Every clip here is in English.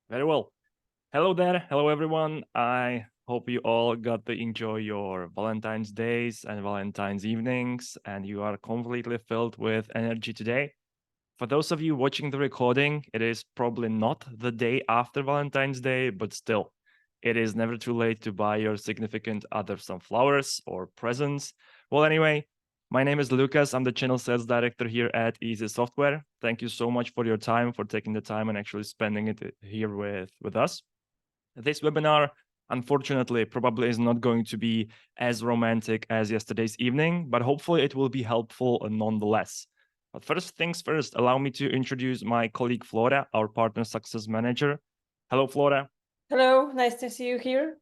Very well. Hello there. Hello, everyone. I hope you all got to enjoy your Valentine's days and Valentine's evenings, and you are completely filled with energy today. For those of you watching the recording, it is probably not the day after Valentine's Day, but still, it is never too late to buy your significant other some flowers or presents. Well, anyway, my name is Lukas. I'm the channel sales director here at Easy Software. Thank you so much for your time, for taking the time and actually spending it here with us. This webinar, unfortunately, probably is not going to be as romantic as yesterday's evening, but hopefully it will be helpful nonetheless. But first things first, allow me to introduce my colleague Flora, our partner success manager. Hello, Flora. Hello, nice to see you here.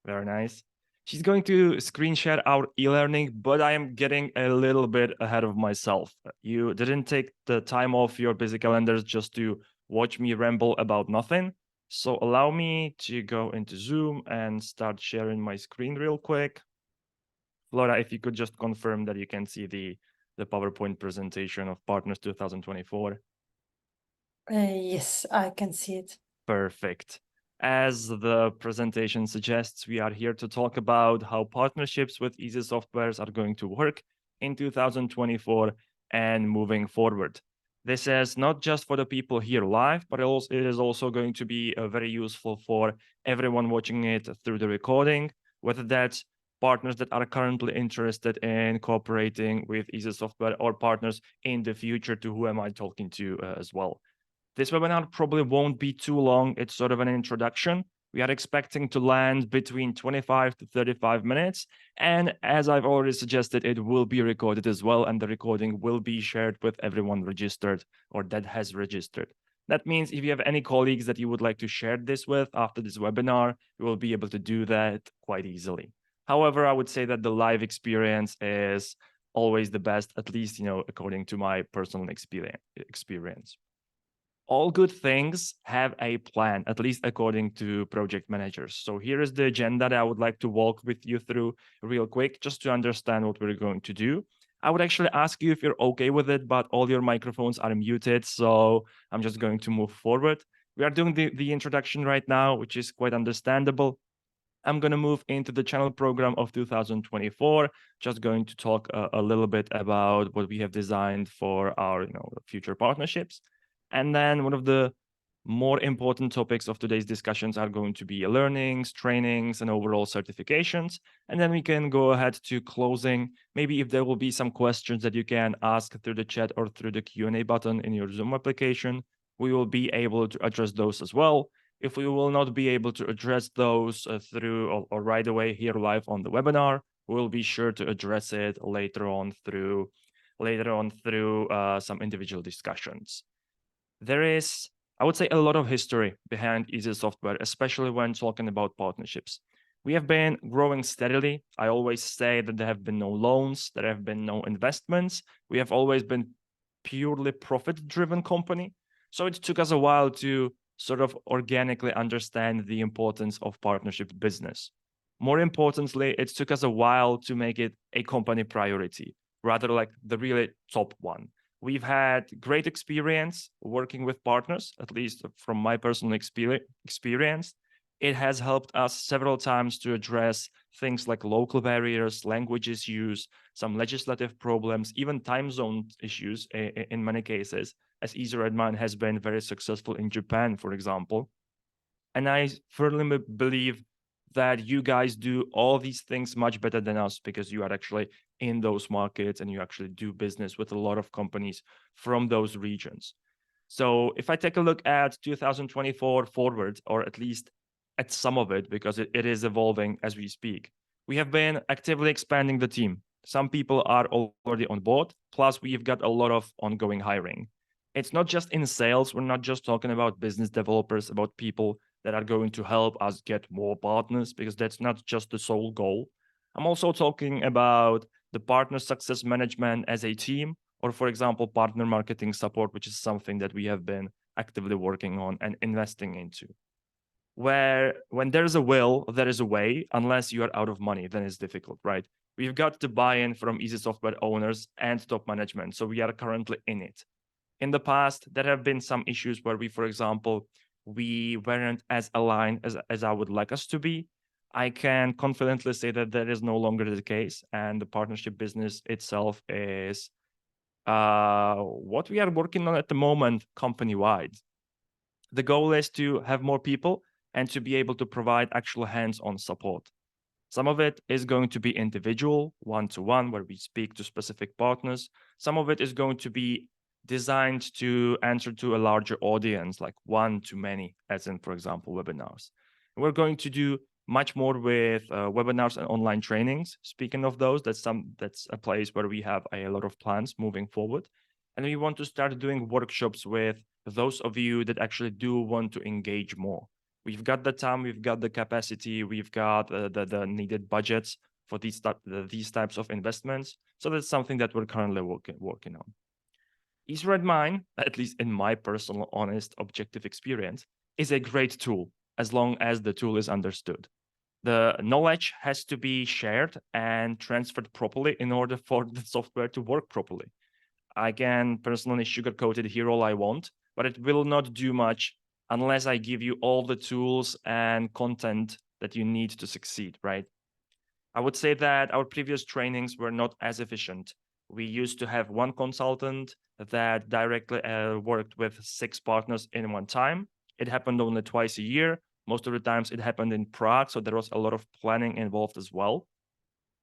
Very nice. She's going to screen share our e-learning, but I am getting a little bit ahead of myself. You didn't take the time off your busy calendars just to watch me ramble about nothing. So allow me to go into Zoom and start sharing my screen real quick. Flora, if you could just confirm that you can see the PowerPoint presentation of Partners 2024. Yes, I can see it. Perfect. As the presentation suggests, we are here to talk about how partnerships with Easy Softwares are going to work in 2024 and moving forward. This is not just for the people here live, but it is also going to be very useful for everyone watching it through the recording, whether that's partners that are currently interested in cooperating with Easy Software or partners in the future to who am I talking to as well. This webinar probably won't be too long. It's sort of an introduction. We are expecting to land between 25 to 35 minutes. And as I've already suggested, it will be recorded as well. And the recording will be shared with everyone registered or that has registered. That means if you have any colleagues that you would like to share this with after this webinar, you will be able to do that quite easily. However, I would say that the live experience is always the best, at least, according to my personal experience. All good things have a plan, at least according to project managers. So here is the agenda that I would like to walk with you through real quick, just to understand what we're going to do. I would actually ask you if you're okay with it, but all your microphones are muted, so I'm just going to move forward. We are doing the introduction right now, which is quite understandable. I'm going to move into the channel program of 2024, just going to talk a little bit about what we have designed for our future partnerships. And then one of the more important topics of today's discussions are going to be learnings, trainings, and overall certifications. And then we can go ahead to closing. Maybe if there will be some questions that you can ask through the chat or through the Q&A button in your Zoom application, we will be able to address those as well. If we will not be able to address those through or right away here live on the webinar, we'll be sure to address it later on through some individual discussions. There is, I would say, a lot of history behind Easy Software, especially when talking about partnerships. We have been growing steadily. I always say that there have been no loans, there have been no investments. We have always been purely profit-driven company. So it took us a while to sort of organically understand the importance of partnership business. More importantly, it took us a while to make it a company priority, rather like the really top one. We've had great experience working with partners, at least from my personal experience. It has helped us several times to address things like local barriers, language issues, some legislative problems, even time zone issues in many cases, as Easy Redmine has been very successful in Japan, for example. And I firmly believe that you guys do all these things much better than us because you are actually in those markets and you actually do business with a lot of companies from those regions. So if I take a look at 2024 forward, or at least at some of it, because it is evolving as we speak, we have been actively expanding the team. Some people are already on board, plus we've got a lot of ongoing hiring. It's not just in sales. We're not just talking about business developers, about people that are going to help us get more partners, because that's not just the sole goal. I'm also talking about the partner success management as a team, or for example, partner marketing support, which is something that we have been actively working on and investing into. Where when there's a will, there is a way, unless you are out of money, then it's difficult, right? We've got the buy-in from Easy Software owners and top management, so we are currently in it. In the past, there have been some issues where we, for example, we weren't as aligned as I would like us to be. I can confidently say that that is no longer the case, and the partnership business itself is what we are working on at the moment company-wide. The goal is to have more people and to be able to provide actual hands-on support. Some of it is going to be individual, one-to-one, where we speak to specific partners. Some of it is going to be designed to answer to a larger audience, like one-to-many, as in, for example, webinars. We're going to do much more with webinars and online trainings. Speaking of those, that's a place where we have a lot of plans moving forward. And we want to start doing workshops with those of you that actually do want to engage more. We've got the time, we've got the capacity, we've got the needed budgets for these types of investments. So that's something that we're currently working on. EasyRed Mine, at least in my personal, honest, objective experience, is a great tool as long as the tool is understood. The knowledge has to be shared and transferred properly in order for the software to work properly. I can personally sugarcoat it here all I want, but it will not do much unless I give you all the tools and content that you need to succeed, right? I would say that our previous trainings were not as efficient. We used to have one consultant that directly worked with 6 partners in one time. It happened only twice a year. Most of the times it happened in Prague, so there was a lot of planning involved as well.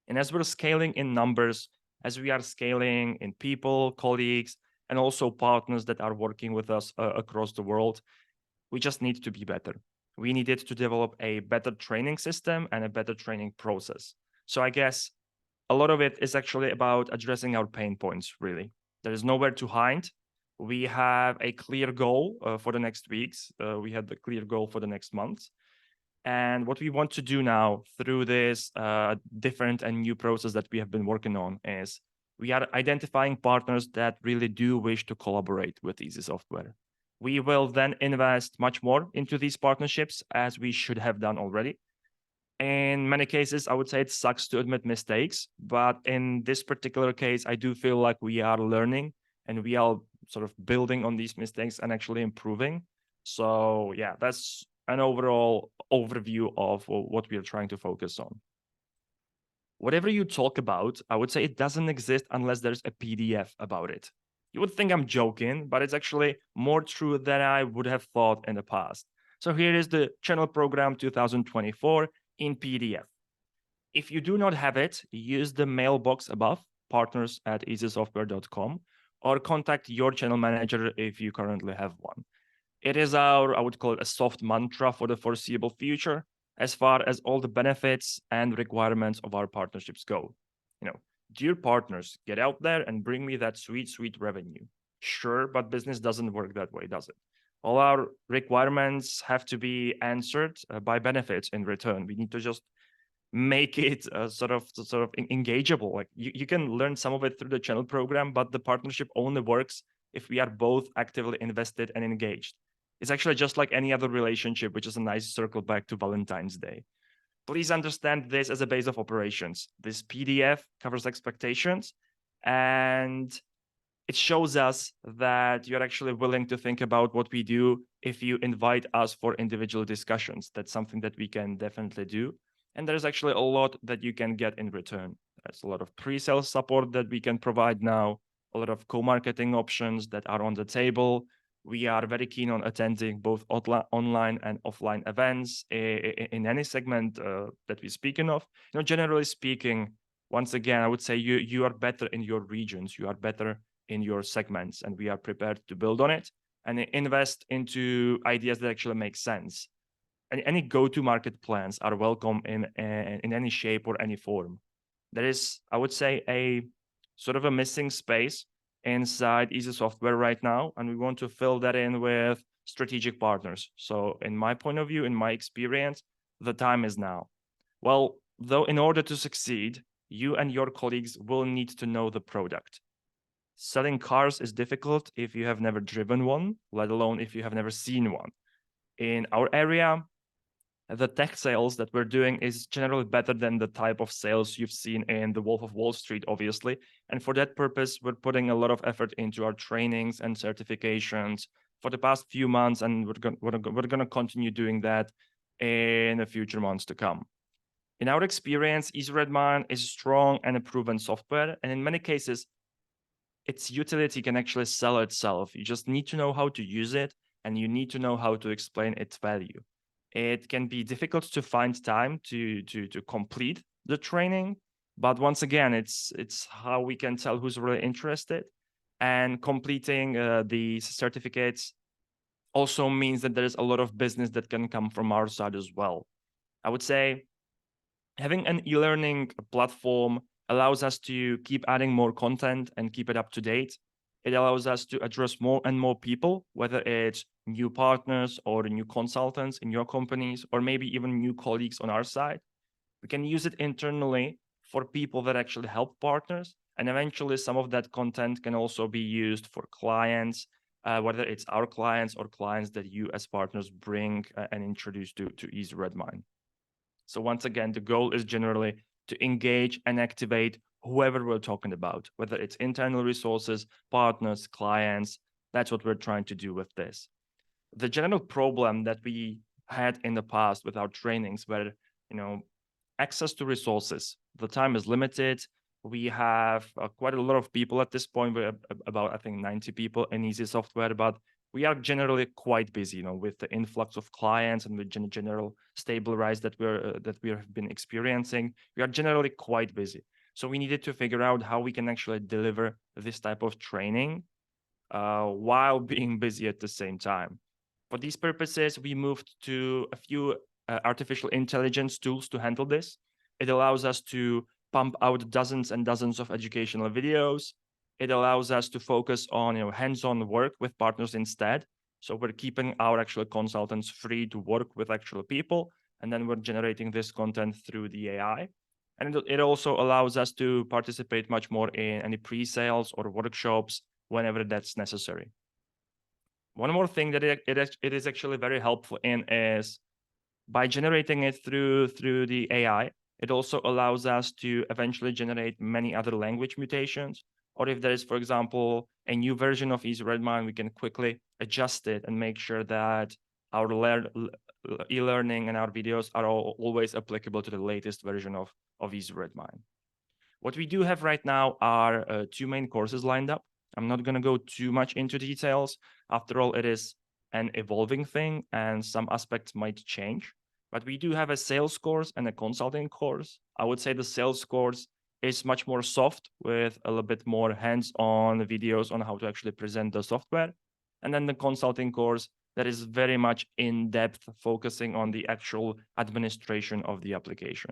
And as we're scaling in numbers, as we are scaling in people, colleagues, and also partners that are working with us across the world, we just need to be better. We needed to develop a better training system and a better training process. So I guess a lot of it is actually about addressing our pain points, really. There is nowhere to hide. We have a clear goal for the next weeks. We had the clear goal for the next months. And what we want to do now through this different and new process that we have been working on is we are identifying partners that really do wish to collaborate with Easy Software. We will then invest much more into these partnerships as we should have done already. In many cases, I would say it sucks to admit mistakes, but in this particular case, I do feel like we are learning and we are sort of building on these mistakes and actually improving. So yeah, that's an overall overview of what we are trying to focus on. Whatever you talk about, I would say it doesn't exist unless there's a PDF about it. You would think I'm joking, but it's actually more true than I would have thought in the past. So here is the channel program 2024 in PDF. If you do not have it, use the mailbox above, partners@easysoftware.com, or contact your channel manager if you currently have one. It is our, I would call it a soft mantra for the foreseeable future, as far as all the benefits and requirements of our partnerships go. Dear partners, get out there and bring me that sweet, sweet revenue. Sure, but business doesn't work that way, does it? All our requirements have to be answered by benefits in return. We need to just make it sort of engageable. Like you can learn some of it through the channel program, but the partnership only works if we are both actively invested and engaged. It's actually just like any other relationship, which is a nice circle back to Valentine's Day. Please understand this as a base of operations. This PDF covers expectations and it shows us that you're actually willing to think about what we do if you invite us for individual discussions. That's something that we can definitely do. And there's actually a lot that you can get in return. There's a lot of pre-sale support that we can provide now, a lot of co-marketing options that are on the table. We are very keen on attending both online and offline events in any segment that we're speaking of. Generally speaking, once again, I would say you are better in your regions, you are better in your segments, and we are prepared to build on it and invest into ideas that actually make sense. And any go-to-market plans are welcome in any shape or any form. There is, I would say, a sort of a missing space inside Easy Software right now, and we want to fill that in with strategic partners. So in my point of view, in my experience, the time is now. Well, though, in order to succeed, you and your colleagues will need to know the product. Selling cars is difficult if you have never driven one, let alone if you have never seen one. In our area, the tech sales that we're doing is generally better than the type of sales you've seen in The Wolf of Wall Street, obviously. And for that purpose, we're putting a lot of effort into our trainings and certifications, for the past few months, and we're gonna continue doing that in the future months to come. In our experience, EasyRedMine is strong and a proven software, and in many cases, its utility can actually sell itself. You just need to know how to use it, and you need to know how to explain its value. It can be difficult to find time to complete the training, but once again, it's how we can tell who's really interested. And completing the certificates also means that there's a lot of business that can come from our side as well. I would say having an e-learning platform allows us to keep adding more content and keep it up to date. It allows us to address more and more people, whether it's new partners or new consultants in your companies, or maybe even new colleagues on our side. We can use it internally for people that actually help partners. And eventually, some of that content can also be used for clients, whether it's our clients or clients that you as partners bring and introduce to EasyRedMine. So once again, the goal is generally to engage and activate whoever we're talking about, whether it's internal resources, partners, clients. That's what we're trying to do with this. The general problem that we had in the past with our trainings where, access to resources, the time is limited. We have quite a lot of people at this point. We're about, I think, 90 people in Easy Software, but we are generally quite busy, with the influx of clients and with general stable rise that we have been experiencing. We are generally quite busy. So we needed to figure out how we can actually deliver this type of training while being busy at the same time. For these purposes, we moved to a few artificial intelligence tools to handle this. It allows us to pump out dozens and dozens of educational videos. It allows us to focus on hands-on work with partners instead. So we're keeping our actual consultants free to work with actual people, and then we're generating this content through the AI. And it also allows us to participate much more in any pre-sales or workshops whenever that's necessary. One more thing that it is actually very helpful in is by generating it through the AI, it also allows us to eventually generate many other language mutations. Or if there is, for example, a new version of EasyRedMine, we can quickly adjust it and make sure that our e-learning and our videos are always applicable to the latest version of EasyRedMine. What we do have right now are 2 main courses lined up. I'm not going to go too much into details. After all, it is an evolving thing and some aspects might change. But we do have a sales course and a consulting course. I would say the sales course is much more soft with a little bit more hands-on videos on how to actually present the software. And then the consulting course that is very much in-depth, focusing on the actual administration of the application.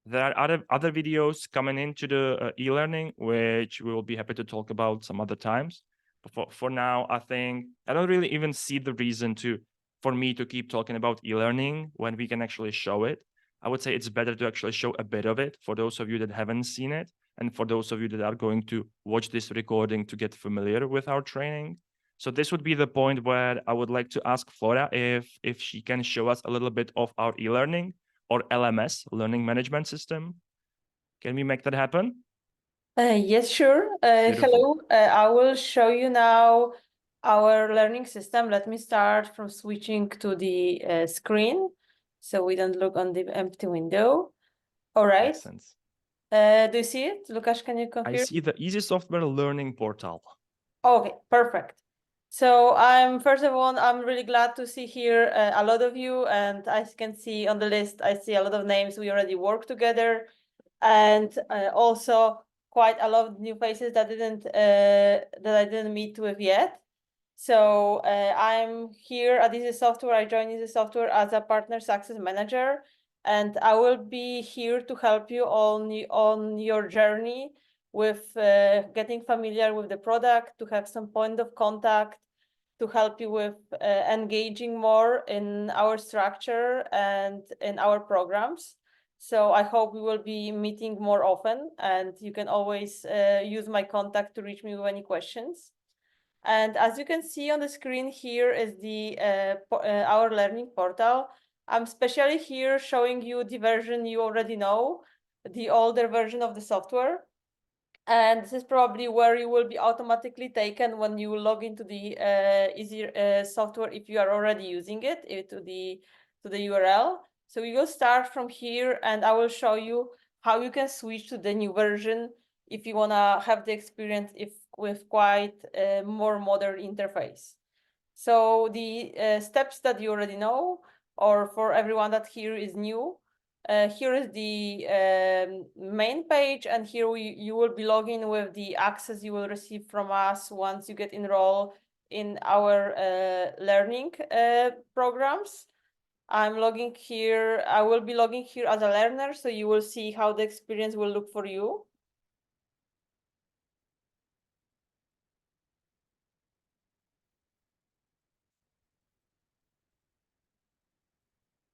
There are other videos coming into the e-learning, which we will be happy to talk about some other times. But for now, I think I don't really even see the reason for me to keep talking about e-learning when we can actually show it. I would say it's better to actually show a bit of it for those of you that haven't seen it, and for those of you that are going to watch this recording to get familiar with our training. So this would be the point where I would like to ask Flora if she can show us a little bit of our e-learning, or LMS, Learning Management System. Can we make that happen? Yes, sure. Hello. I will show you now our learning system. Let me start from switching to the screen so we don't look on the empty window. All right. Makes sense. Do you see it? Lukas, can you confirm? I see the Easy Software Learning Portal. Okay, perfect. So first of all, I'm really glad to see here a lot of you, and I can see on the list, I see a lot of names we already work together, and also quite a lot of new faces that I didn't meet with yet. So I'm here at Easy Software. I joined Easy Software as a partner success manager, and I will be here to help you on your journey with getting familiar with the product, to have some point of contact, to help you with engaging more in our structure and in our programs. So I hope we will be meeting more often, and you can always use my contact to reach me with any questions. And as you can see on the screen, here is our learning portal. I'm especially here showing you the version you already know, the older version of the software. And this is probably where you will be automatically taken when you log into the Easy software if you are already using it, to the URL. So we will start from here, and I will show you how you can switch to the new version if you want to have the experience with quite a more modern interface. So the steps that you already know, or for everyone that here is new, here is the main page, and here you will be logging with the access you will receive from us once you get enrolled in our learning programs. I'm logging here. I will be logging here as a learner, so you will see how the experience will look for you.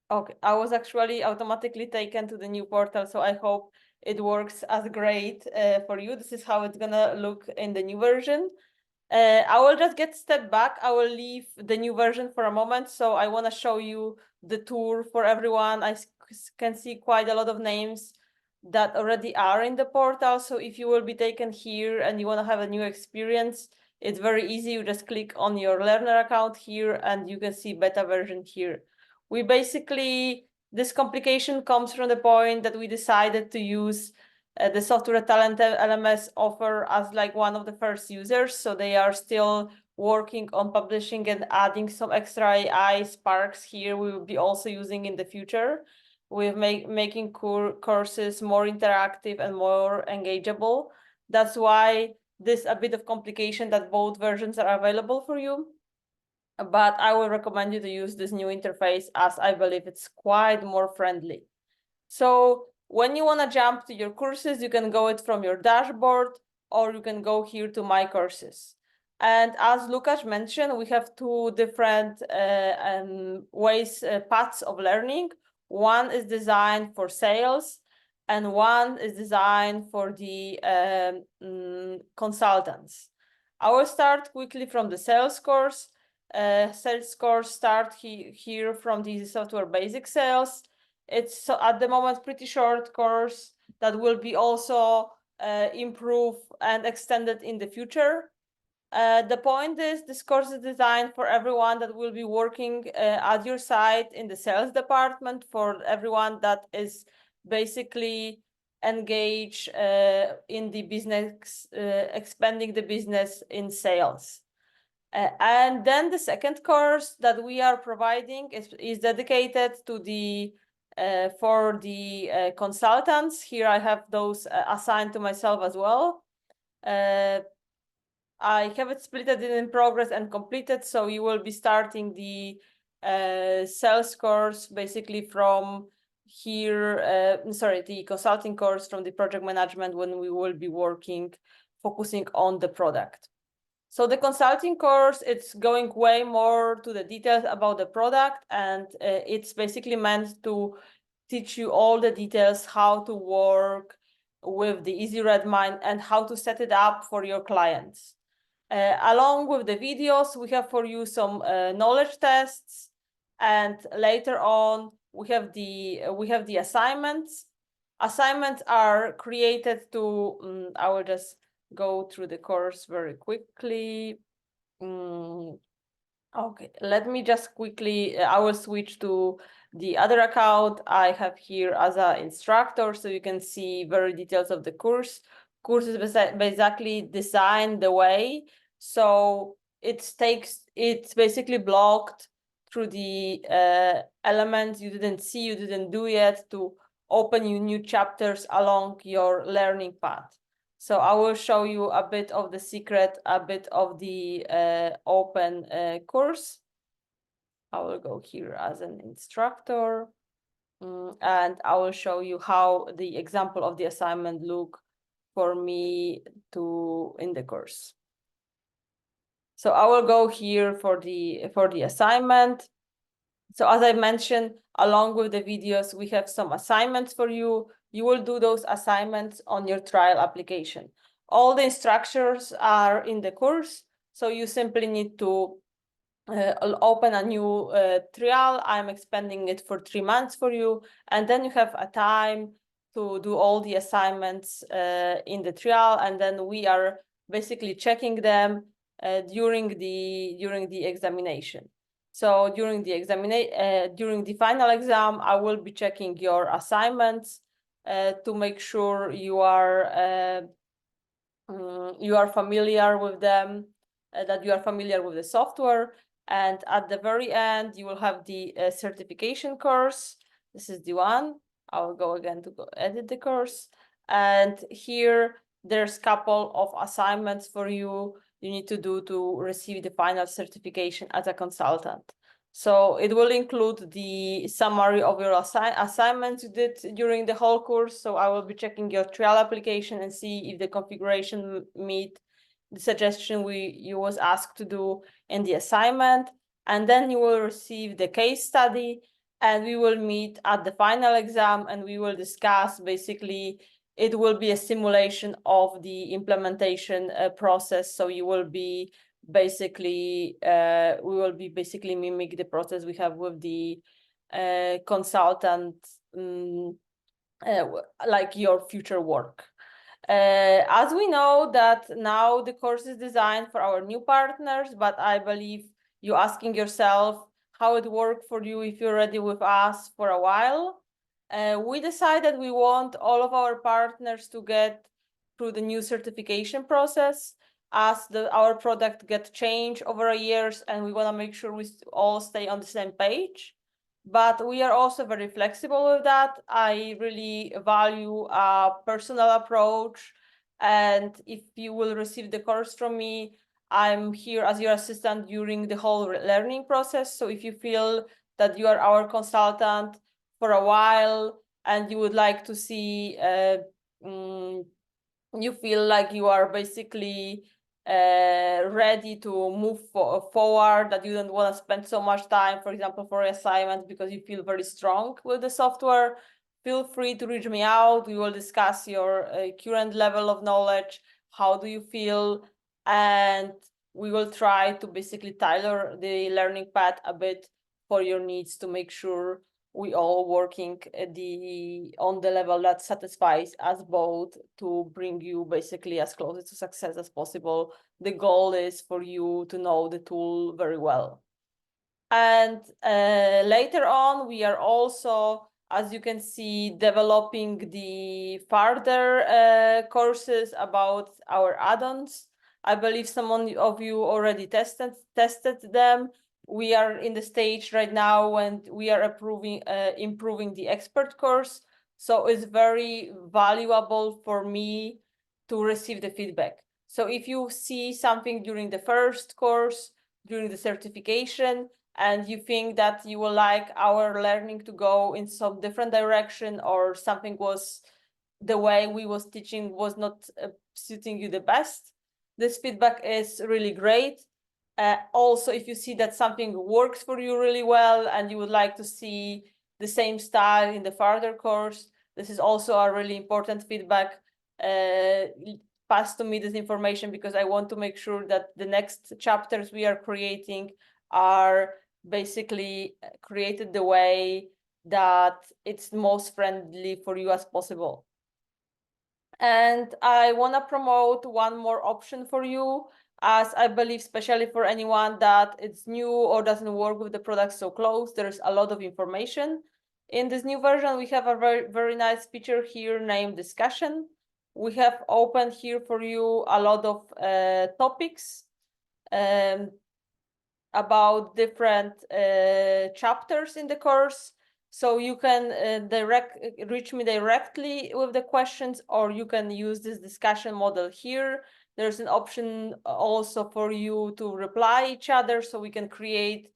Okay, I was actually automatically taken to the new portal, so I hope it works as great for you. This is how it's gonna look in the new version. I will just get step back. I will leave the new version for a moment. So I want to show you the tour for everyone. I can see quite a lot of names that already are in the portal. So if you will be taken here and you want to have a new experience, it's very easy. You just click on your learner account here and you can see beta version here. We basically, this complication comes from the point that we decided to use the software talent LMS offer as like one of the first users. So they are still working on publishing and adding some extra AI sparks here we will be also using in the future with making courses more interactive and more engageable. That's why there's a bit of complication that both versions are available for you. But I will recommend you to use this new interface as I believe it's quite more friendly. So when you want to jump to your courses, you can go it from your dashboard, or you can go here to My Courses. And as Lukas mentioned, we have two different paths of learning. One is designed for sales, and one is designed for the consultants. I will start quickly from the sales course. Sales course start here from the software basic sales. It's at the moment pretty short course that will be also improved and extended in the future. The point is this course is designed for everyone that will be working at your site in the sales department, for everyone that is basically engaged in the business, expanding the business in sales. And then the second course that we are providing is dedicated to the for the consultants. Here I have those assigned to myself as well. I have it split in progress and completed, so you will be starting the sales course basically from here, the consulting course from the project management, when we will be focusing on the product. So the consulting course, it's going way more to the details about the product, and it's basically meant to teach you all the details, how to work with the Easy Redmine and how to set it up for your clients. Along with the videos, we have for you some knowledge tests, and later on we have the assignments. Assignments are created to. I will just go through the course very quickly. Okay, let me just quickly. I will switch to the other account I have here as an instructor, so you can see very details of the course. Course is basically designed the way so it's basically blocked through the elements you didn't do yet to open you new chapters along your learning path. So I will show you a bit of the secret, a bit of the open course. I will go here as an instructor, and I will show you how the example of the assignment look for me in the course. So I will go here for the assignment. So as I mentioned, along with the videos, we have some assignments for you. You will do those assignments on your trial application. All the instructions are in the course, so you simply need to open a new trial. I'm expanding it for 3 months for you, and then you have a time to do all the assignments in the trial, and then we are basically checking them during the examination. So during the final exam, I will be checking your assignments to make sure you are familiar with them, that you are familiar with the software. And at the very end, you will have the certification course. This is the one. I will go again to go edit the course. And here there's a couple of assignments for you need to do to receive the final certification as a consultant. So it will include the summary of your assignments you did during the whole course. So I will be checking your trial application and see if the configuration meet the suggestion you was asked to do in the assignment. And then you will receive the case study, and we will meet at the final exam, and we will discuss basically. It will be a simulation of the implementation process. So you will be basically we will be basically mimic the process we have with the consultant, like your future work. As we know that now the course is designed for our new partners, but I believe you asking yourself how it worked for you if you're already with us for a while. We decided we want all of our partners to get through the new certification process, as our product get changed over the years, and we want to make sure we all stay on the same page. But we are also very flexible with that. I really value a personal approach. And if you will receive the course from me, I'm here as your assistant during the whole learning process. So if you feel that you are our consultant for a while and you would like to see, you feel like you are basically ready to move forward, that you don't want to spend so much time, for example, for assignments, because you feel very strong with the software, feel free to reach me out. We will discuss your current level of knowledge. How do you feel? And we will try to basically tailor the learning path a bit for your needs to make sure we all working on the level that satisfies us both to bring you basically as close to success as possible. The goal is for you to know the tool very well. And later on, we are also, as you can see, developing the further courses about our add-ons. I believe some of you already tested them. We are in the stage right now when we are improving the expert course. So it's very valuable for me to receive the feedback. So if you see something during the first course, during the certification, and you think that you will like our learning to go in some different direction, or something was the way we was teaching was not suiting you the best, this feedback is really great. Also, if you see that something works for you really well and you would like to see the same style in the further course, this is also a really important feedback. Pass to me this information, because I want to make sure that the next chapters we are creating are basically created the way that it's most friendly for you as possible. And I want to promote one more option for you, as I believe, especially for anyone that it's new or doesn't work with the product so close, there's a lot of information. In this new version, we have a very, very nice feature here named discussion. We have opened here for you a lot of topics about different chapters in the course. So you can reach me directly with the questions, or you can use this discussion model here. There's an option also for you to reply each other, so we can create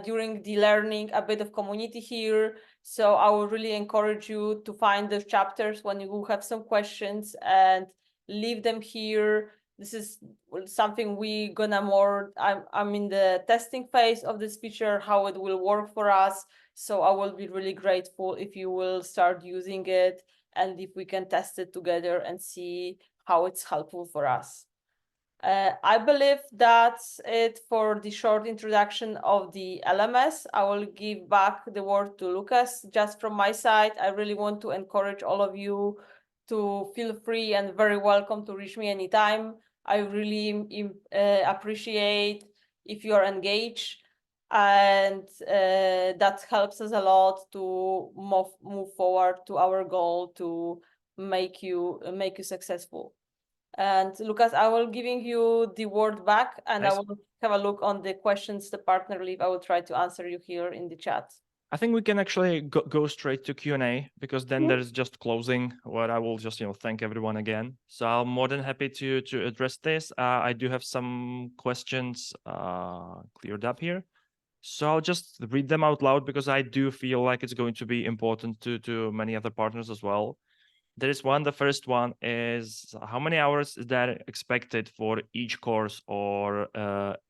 during the learning a bit of community here. So I would really encourage you to find those chapters when you have some questions and leave them here. This is something we gonna more, I'm in the testing phase of this feature, how it will work for us. So I will be really grateful if you will start using it, and if we can test it together and see how it's helpful for us. I believe that's it for the short introduction of the LMS. I will give back the word to Lukas. Just from my side, I really want to encourage all of you to feel free and very welcome to reach me anytime. I really appreciate if you are engaged, and that helps us a lot to move forward to our goal to make you successful. And Lukas, I will giving you the word back, and I Nice. will have a look on the questions the partner leave. I will try to answer you here in the chat. I think we can actually go straight to Q&A, because then there's just closing where I will just thank everyone again. So I'm more than happy to address this. I do have some questions cleared up here. So I'll just read them out loud, because I do feel like it's going to be important to many other partners as well. There is one. The first one is, how many hours is that expected for each course, or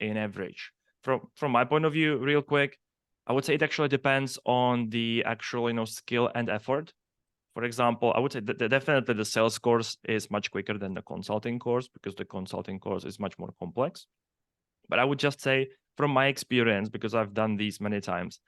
in average? From my point of view, real quick, I would say it actually depends on the actual skill and effort. For example, I would say that definitely the sales course is much quicker than the consulting course, because the consulting course is much more complex. But I would just say, from my experience, because I've done these many times,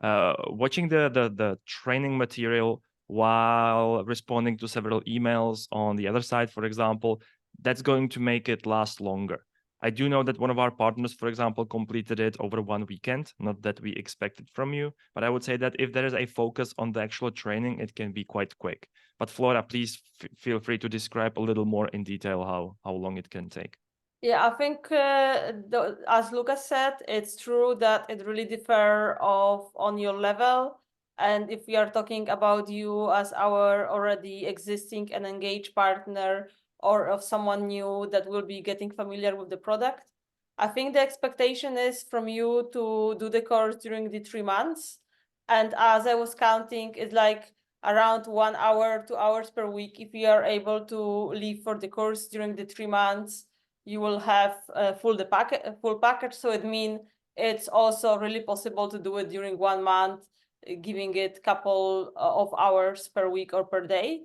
watching the training material while responding to several emails on the other side, for example, that's going to make it last longer. I do know that one of our partners, for example, completed it over one weekend. Not that we expected from you, but I would say that if there is a focus on the actual training, it can be quite quick. But Flora, please feel free to describe a little more in detail how long it can take. Yeah, I think as Lukas said, it's true that it really differs on your level. And if we are talking about you as our already existing and engaged partner, or of someone new that will be getting familiar with the product, I think the expectation is from you to do the course during the 3 months. And as I was counting, it's like around 1 hour, 2 hours per week. If you are able to leave for the course during the 3 months, you will have full package. So it means it's also really possible to do it during 1 month, giving it couple of hours per week or per day.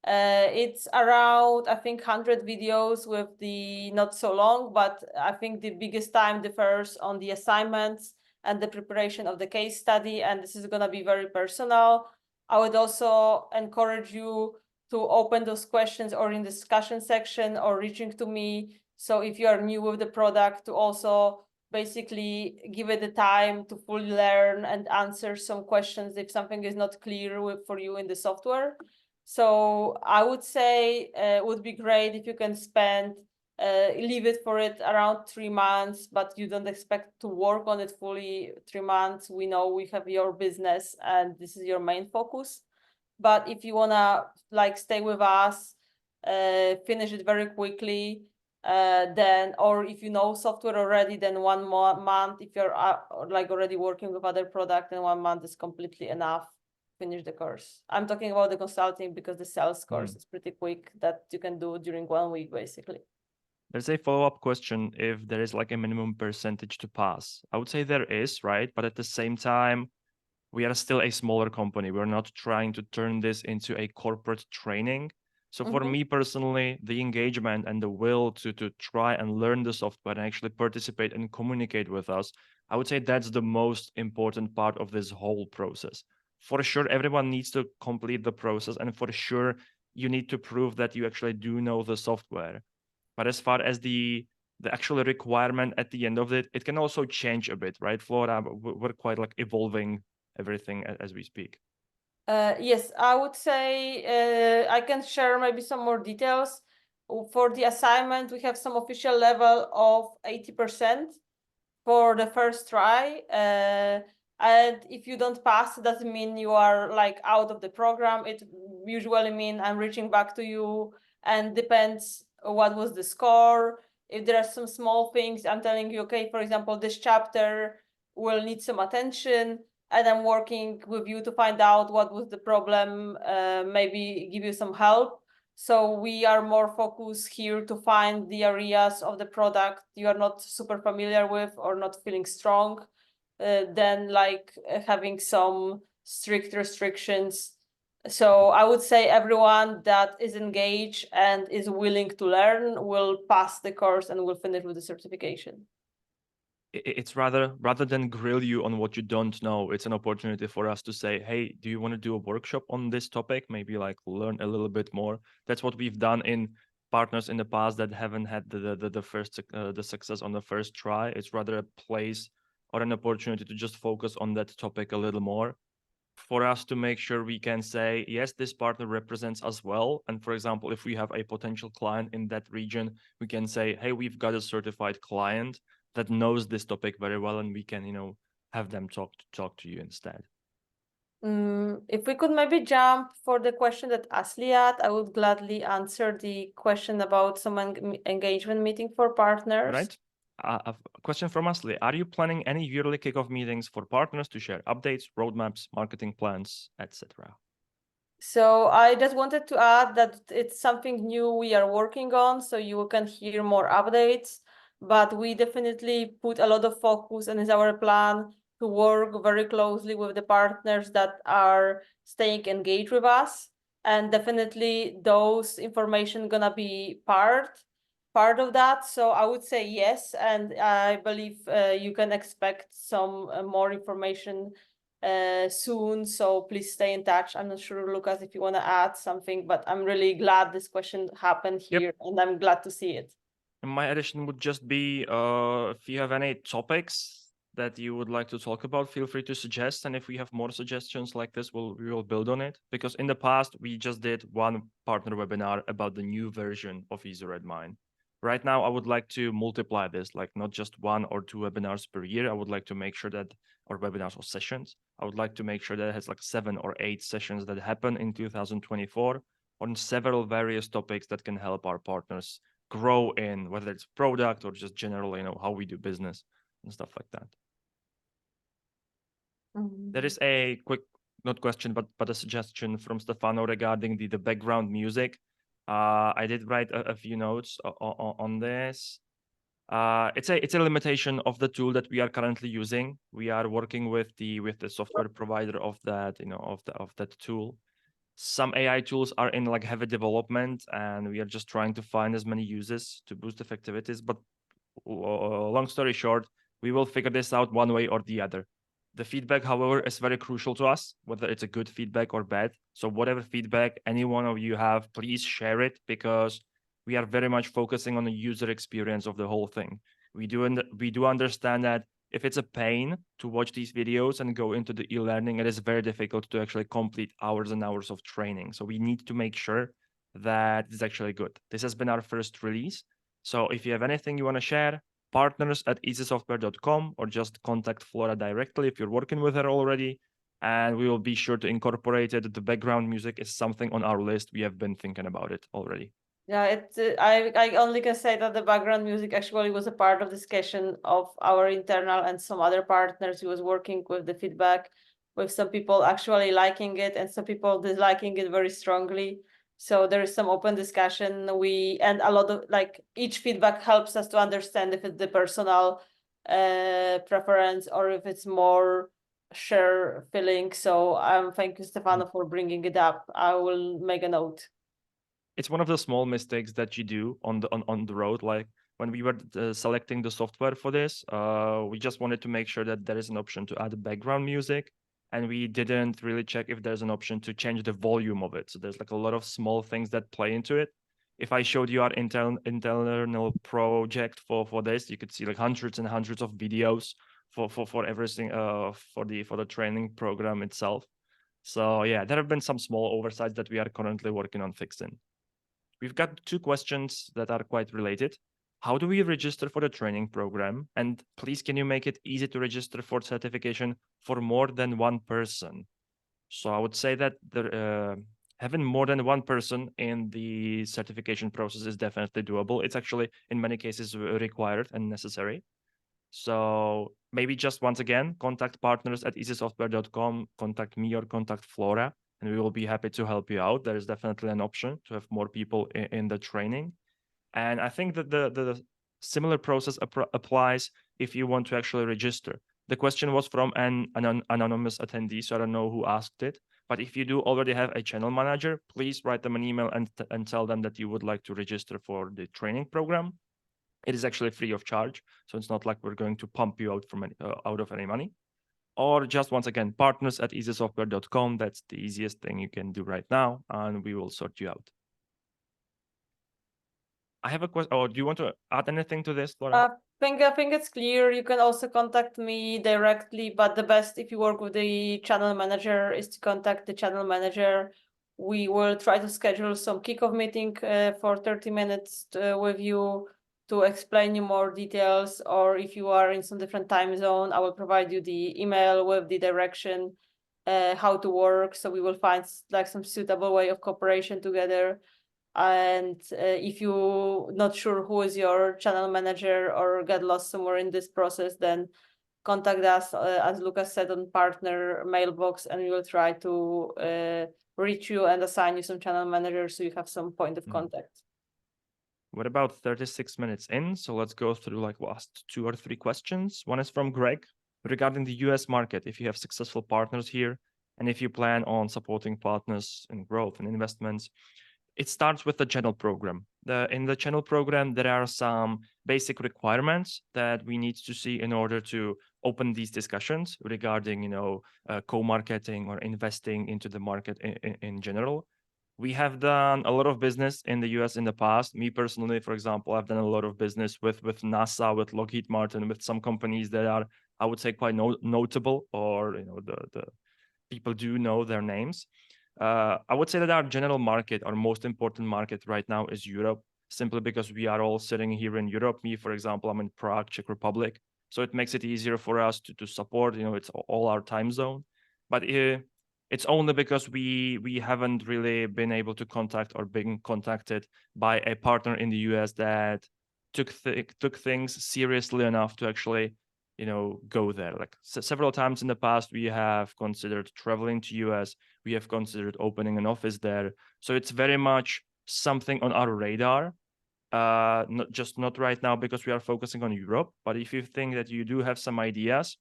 It's around, I think, 100 videos with the not so long, but I think the biggest time differs on the assignments and the preparation of the case study, and this is going to be very personal. I would also encourage you to open those questions or in discussion section or reaching to me. So if you are new with the product, to also basically give it the time to fully learn and answer some questions if something is not clear for you in the software. So I would say it would be great if you can leave it for it around 3 months, but you don't expect to work on it fully 3 months. We know we have your business and this is your main focus. But if you wanna stay with us, finish it very quickly, then, or if you know software already, then 1 month. If you're already working with other product, then 1 month is completely enough. Finish the course. I'm talking about the consulting, because the sales course is pretty quick, that you can do during 1 week basically. There's a follow-up question if there is like a minimum percentage to pass. I would say there is, right? But at the same time, we are still a smaller company. We're not trying to turn this into a corporate training. So for me personally, the engagement and the will to try and learn the software and actually participate and communicate with us, I would say that's the most important part of this whole process. For sure, everyone needs to complete the process, and for sure, you need to prove that you actually do know the software. But as far as the actual requirement at the end of it, it can also change a bit, right, Flora? We're quite like evolving everything as we speak. Yes, I would say I can share maybe some more details. For the assignment, we have some official level of 80% for the first try. And if you don't pass, it doesn't mean you are out of the program. It usually means I'm reaching back to you, and depends what was the score. If there are some small things, I'm telling you, okay, for example, this chapter will need some attention, and I'm working with you to find out what was the problem, maybe give you some help. So we are more focused here to find the areas of the product you are not super familiar with or not feeling strong, than having some strict restrictions So I would say everyone that is engaged and is willing to learn will pass the course and will finish with the certification. It's rather than grill you on what you don't know, it's an opportunity for us to say, hey, do you want to do a workshop on this topic? Maybe like learn a little bit more. That's what we've done in partners in the past that haven't had the first the success on the first try. It's rather a place or an opportunity to just focus on that topic a little more, for us to make sure we can say, yes, this partner represents us well. And for example, if we have a potential client in that region, we can say, hey, we've got a certified client that knows this topic very well, and we can, have them talk to you instead. If we could maybe jump for the question that Asli had, I would gladly answer the question about some engagement meeting for partners. Right. A question from Asli. Are you planning any yearly kickoff meetings for partners to share updates, roadmaps, marketing plans, etc.? So I just wanted to add that it's something new we are working on, so you can hear more updates, but we definitely put a lot of focus and is our plan to work very closely with the partners that are staying engaged with us. And definitely those information gonna be part of that. So I would say yes, and I believe you can expect some more information soon. So please stay in touch. I'm not sure, Lukas, if you want to add something, but I'm really glad this question happened here, and I'm glad to see it. And my addition would just be, if you have any topics that you would like to talk about, feel free to suggest. And if we have more suggestions like this, we will build on it. Because in the past, we just did one partner webinar about the new version of EasyRedMine. Right now, I would like to multiply this, like not just 1 or 2 webinars per year. I would like to make sure that, or webinars or sessions, I would like to make sure that it has like 7 or 8 sessions that happen in 2024 on several various topics that can help our partners grow in, whether it's product or just generally, how we do business and stuff like that. There is a quick, not question, but a suggestion from Stefano regarding the background music. I did write a few notes on this. It's a limitation of the tool that we are currently using. We are working with the software provider of that, of that tool. Some AI tools are in like heavy development, and we are just trying to find as many uses to boost effectivities. But long story short, we will figure this out one way or the other. The feedback, however, is very crucial to us, whether it's a good feedback or bad. So whatever feedback any one of you have, please share it, because we are very much focusing on the user experience of the whole thing. We do understand that if it's a pain to watch these videos and go into the e-learning, it is very difficult to actually complete hours and hours of training. So we need to make sure that it's actually good. This has been our first release. So if you have anything you want to share, partners@easysoftware.com, or just contact Flora directly if you're working with her already, and we will be sure to incorporate it. The background music is something on our list. We have been thinking about it already. Yeah, I only can say that the background music actually was a part of discussion of our internal and some other partners who was working with the feedback, with some people actually liking it and some people disliking it very strongly. So there is some open discussion. And a lot of each feedback helps us to understand if it's the personal preference or if it's more share feeling. So thank you, Stefano, for bringing it up. I will make a note. It's one of the small mistakes that you do on the road. Like when we were selecting the software for this, we just wanted to make sure that there is an option to add background music, and we didn't really check if there's an option to change the volume of it. So there's like a lot of small things that play into it. If I showed you our internal project for this, you could see like hundreds and hundreds of videos for everything for the training program itself. So yeah, there have been some small oversights that we are currently working on fixing. We've got 2 questions that are quite related. How do we register for the training program? And please, can you make it easy to register for certification for more than one person? So I would say that having more than one person in the certification process is definitely doable. It's actually, in many cases, required and necessary. So maybe just once again, contact partners@easysoftware.com, contact me or contact Flora, and we will be happy to help you out. There is definitely an option to have more people in the training. And I think that the similar process applies if you want to actually register. The question was from an anonymous attendee, so I don't know who asked it, But if you do already have a channel manager, please write them an email and tell them that you would like to register for the training program. It is actually free of charge, so it's not like we're going to pump you out of any money. Or just once again, partners@easysoftware.com. That's the easiest thing you can do right now, and we will sort you out. I have a question. Oh, do you want to add anything to this, Laura? I think it's clear. You can also contact me directly, but the best if you work with the channel manager is to contact the channel manager. We will try to schedule some kickoff meeting for 30 minutes with you to explain you more details, or if you are in some different time zone, I will provide you the email with the direction how to work. So we will find like some suitable way of cooperation together. And if you're not sure who is your channel manager or get lost somewhere in this process, then contact us, as Lukas said, on partner mailbox, and we will try to reach you and assign you some channel managers so you have some point of contact. What about 36 minutes in? So let's go through like last 2 or 3 questions. One is from Greg regarding the US market. If you have successful partners here, and if you plan on supporting partners in growth and investments, it starts with the channel program. In the channel program, there are some basic requirements that we need to see in order to open these discussions regarding, co-marketing or investing into the market in general. We have done a lot of business in the US in the past. Me personally, for example, I've done a lot of business with NASA, with Lockheed Martin, with some companies that are, I would say, quite notable, or the people do know their names. I would say that our general market, our most important market right now is Europe, simply because we are all sitting here in Europe. Me, for example, I'm in Prague, Czech Republic. So it makes it easier for us to support, it's all our time zone. But it's only because we haven't really been able to contact or been contacted by a partner in the US that took things seriously enough to actually go there. Like several times in the past, we have considered traveling to US. We have considered opening an office there. So it's very much something on our radar. Not right now because we are focusing on Europe. But if you think that you do have some ideas,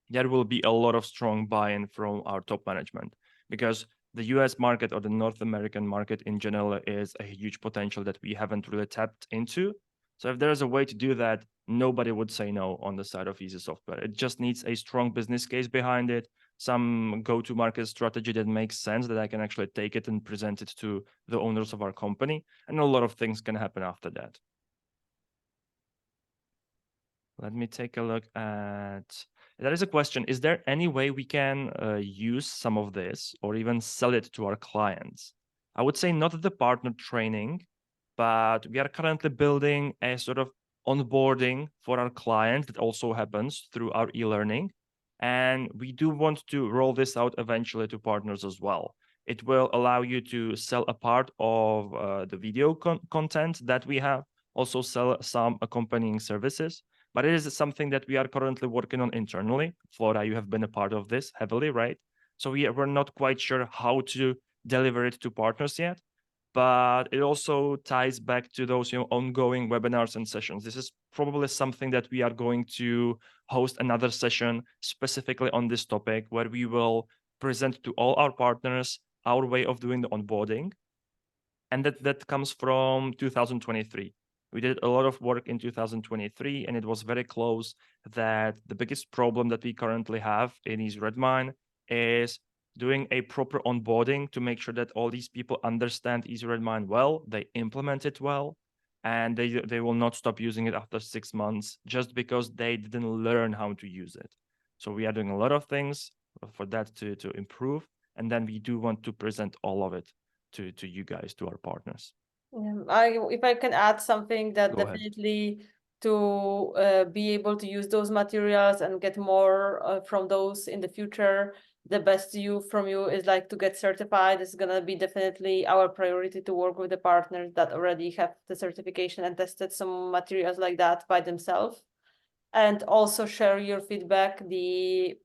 there will be a lot of strong buy-in from our top management, because the US market or the North American market in general is a huge potential that we haven't really tapped into. So if there's a way to do that, nobody would say no on the side of Easy Software. It just needs a strong business case behind it, some go-to-market strategy that makes sense, that I can actually take it and present it to the owners of our company, and a lot of things can happen after that. Let me take a look at... There is a question. Is there any way we can use some of this or even sell it to our clients? I would say not the partner training, but we are currently building a sort of onboarding for our clients that also happens through our e-learning. And we do want to roll this out eventually to partners as well. It will allow you to sell a part of the video content that we have, also sell some accompanying services. But it is something that we are currently working on internally. Flora, you have been a part of this heavily, right? So we're not quite sure how to deliver it to partners yet, but it also ties back to those ongoing webinars and sessions. This is probably something that we are going to host another session specifically on this topic, where we will present to all our partners our way of doing the onboarding. And that comes from 2023. We did a lot of work in 2023, and it was very close that the biggest problem that we currently have in Easy Redmine is doing a proper onboarding to make sure that all these people understand Easy Redmine well, they implement it well, and they will not stop using it after 6 months just because they didn't learn how to use it. So we are doing a lot of things for that to improve, and then we do want to present all of it to you guys, to our partners. If I can add something, that Go ahead. definitely to be able to use those materials and get more from those in the future, the best from you is like to get certified. It's gonna be definitely our priority to work with the partners that already have the certification and tested some materials like that by themselves. And also share your feedback. The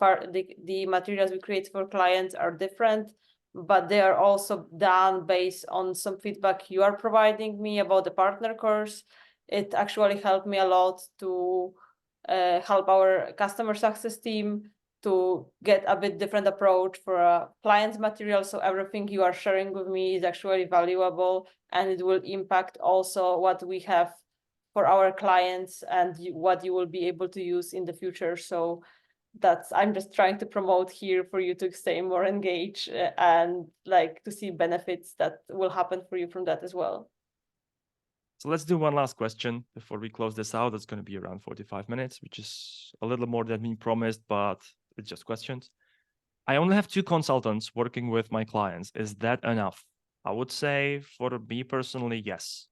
materials we create for clients are different, but they are also done based on some feedback you are providing me about the partner course. It actually helped me a lot to help our customer success team to get a bit different approach for a client's material. So everything you are sharing with me is actually valuable, and it will impact also what we have for our clients and what you will be able to use in the future. So I'm just trying to promote here for you to stay more engaged and like to see benefits that will happen for you from that as well. So let's do one last question before we close this out. It's going to be around 45 minutes, which is a little more than we promised, but it's just questions. I only have 2 consultants working with my clients. Is that enough? I would say for me personally, yes.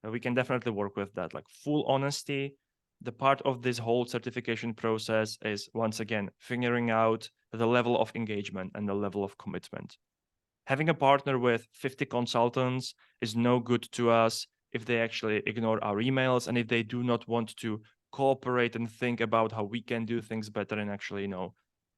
We can definitely work with that. Like full honesty, the part of this whole certification process is once again figuring out the level of engagement and the level of commitment. Having a partner with 50 consultants is no good to us if they actually ignore our emails and if they do not want to cooperate and think about how we can do things better and actually,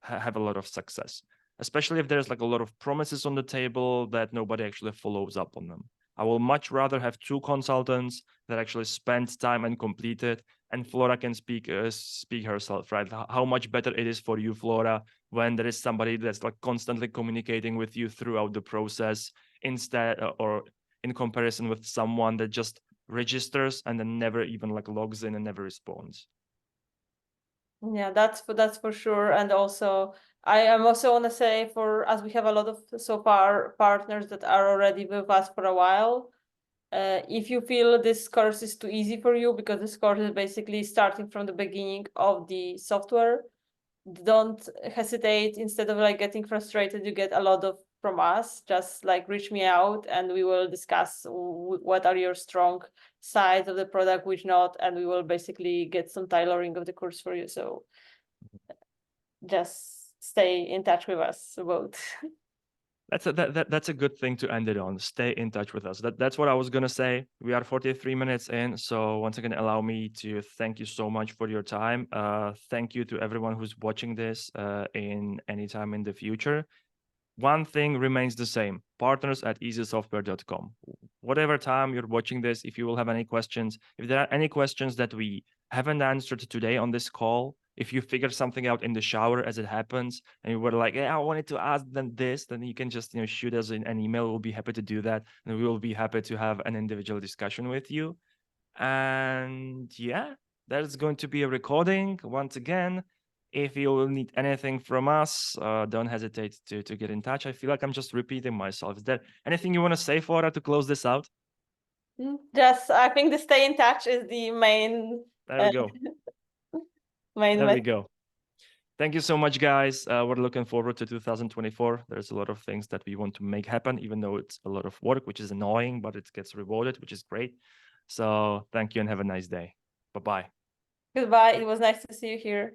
have a lot of success. Especially if there's like a lot of promises on the table that nobody actually follows up on them. I will much rather have 2 consultants that actually spend time and complete it. And Flora can speak herself, right? How much better it is for you, Flora, when there is somebody that's like constantly communicating with you throughout the process instead or in comparison with someone that just registers and then never even like logs in and never responds. Yeah, that's for sure. And also I am also want to say, for as we have a lot of so far partners that are already with us for a while, if you feel this course is too easy for you, because this course is basically starting from the beginning of the software, don't hesitate. Instead of like getting frustrated, you get a lot of from us, just like reach me out and we will discuss what are your strong sides of the product, which not, and we will basically get some tailoring of the course for you. So just stay in touch with us both. That's a good thing to end it on. Stay in touch with us. That's what I was gonna say. We are 43 minutes in, so once again, allow me to thank you so much for your time. Thank you to everyone who's watching this in any time in the future. One thing remains the same: partners@easysoftware.com. Whatever time you're watching this, if you will have any questions, if there are any questions that we haven't answered today on this call, if you figure something out in the shower as it happens and you were like, hey, I wanted to ask them this, then you can just shoot us an email. We'll be happy to do that, and we will be happy to have an individual discussion with you. And yeah, there's going to be a recording once again. If you will need anything from us, don't hesitate to get in touch. I feel like I'm just repeating myself. Is there anything you want to say, Flora, to close this out? Just, I think the stay in touch is the main. There we go. There we go. Thank you so much, guys. We're looking forward to 2024. There's a lot of things that we want to make happen, even though it's a lot of work, which is annoying, but it gets rewarded, which is great. So thank you and have a nice day. Bye-bye. Goodbye. It was nice to see you here.